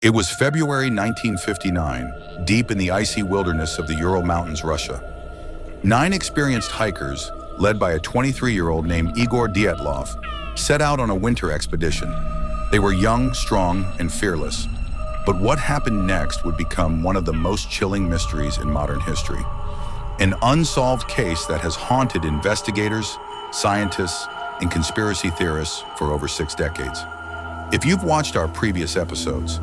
It was February 1959, deep in the icy wilderness of the Ural Mountains, Russia. 9 experienced hikers, led by a 23-year-old named Igor Dyatlov, set out on a winter expedition. They were young, strong, and fearless. But what happened next would become one of the most chilling mysteries in modern history. An unsolved case that has haunted investigators, scientists, and conspiracy theorists for over 6 decades. If you've watched our previous episodes,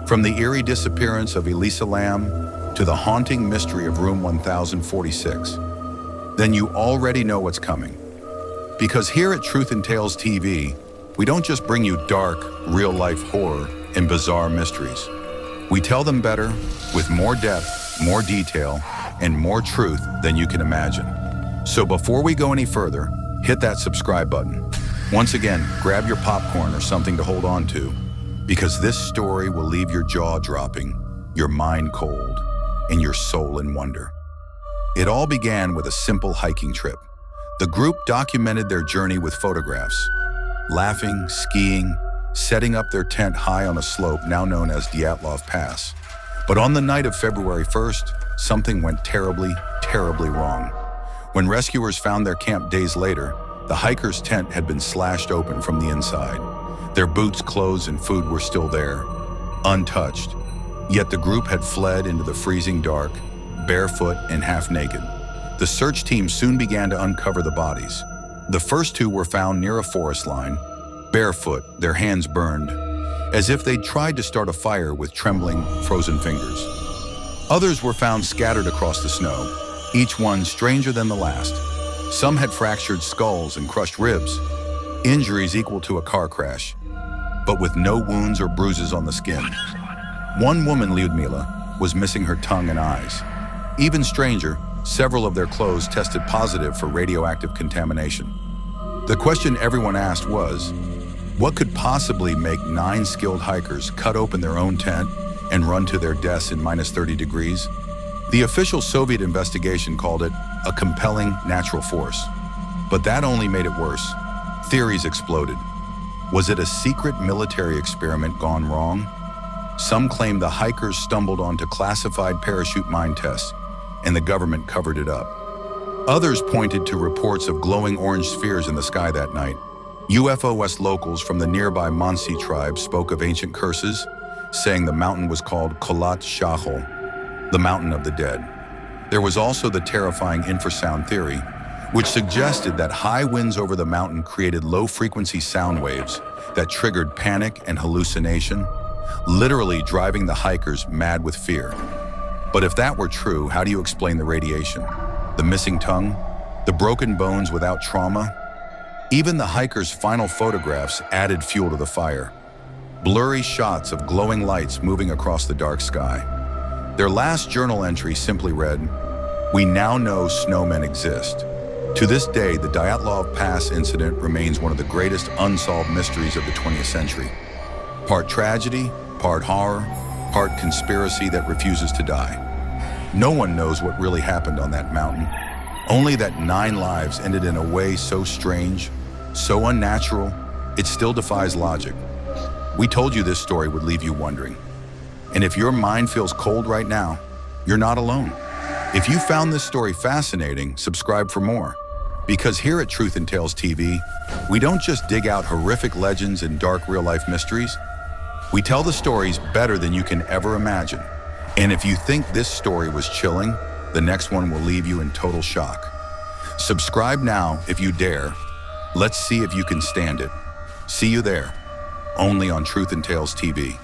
from the eerie disappearance of Elisa Lam to the haunting mystery of Room 1046, then you already know what's coming. Because here at Truth and Tales TV, we don't just bring you dark, real-life horror and bizarre mysteries. We tell them better, with more depth, more detail, and more truth than you can imagine. So before we go any further, hit that subscribe button. Once again, grab your popcorn or something to hold on to, because this story will leave your jaw dropping, your mind cold, and your soul in wonder. It all began with a simple hiking trip. The group documented their journey with photographs, laughing, skiing, setting up their tent high on a slope now known as Dyatlov Pass. But on the night of February 1st, something went terribly, terribly wrong. When rescuers found their camp days later, the hikers' tent had been slashed open from the inside. Their boots, clothes, and food were still there, untouched. Yet the group had fled into the freezing dark, barefoot and half naked. The search team soon began to uncover the bodies. The first 2 were found near a forest line, barefoot, their hands burned, as if they'd tried to start a fire with trembling, frozen fingers. Others were found scattered across the snow, each one stranger than the last. Some had fractured skulls and crushed ribs, injuries equal to a car crash, but with no wounds or bruises on the skin. One woman, Lyudmila, was missing her tongue and eyes. Even stranger, several of their clothes tested positive for radioactive contamination. The question everyone asked was, what could possibly make 9 skilled hikers cut open their own tent and run to their deaths in minus 30 degrees? The official Soviet investigation called it a compelling natural force. But that only made it worse. Theories exploded. Was it a secret military experiment gone wrong? Some claimed the hikers stumbled onto classified parachute mine tests, and the government covered it up. Others pointed to reports of glowing orange spheres in the sky that night. UFOS locals from the nearby Mansi tribe spoke of ancient curses, saying the mountain was called Kholat Shahol, the mountain of the dead. There was also the terrifying infrasound theory, which suggested that high winds over the mountain created low-frequency sound waves that triggered panic and hallucination, literally driving the hikers mad with fear. But if that were true, how do you explain the radiation, the missing tongue, the broken bones without trauma? Even the hikers' final photographs added fuel to the fire. Blurry shots of glowing lights moving across the dark sky. Their last journal entry simply read, "We now know snowmen exist." To this day, the Dyatlov Pass incident remains one of the greatest unsolved mysteries of the 20th century. Part tragedy, part horror, part conspiracy that refuses to die. No one knows what really happened on that mountain. Only that 9 lives ended in a way so strange, so unnatural, it still defies logic. We told you this story would leave you wondering. And if your mind feels cold right now, you're not alone. If you found this story fascinating, subscribe for more. Because here at Truth and Tales TV, we don't just dig out horrific legends and dark real-life mysteries. We tell the stories better than you can ever imagine. And if you think this story was chilling, the next one will leave you in total shock. Subscribe now if you dare. Let's see if you can stand it. See you there, only on Truth and Tales TV.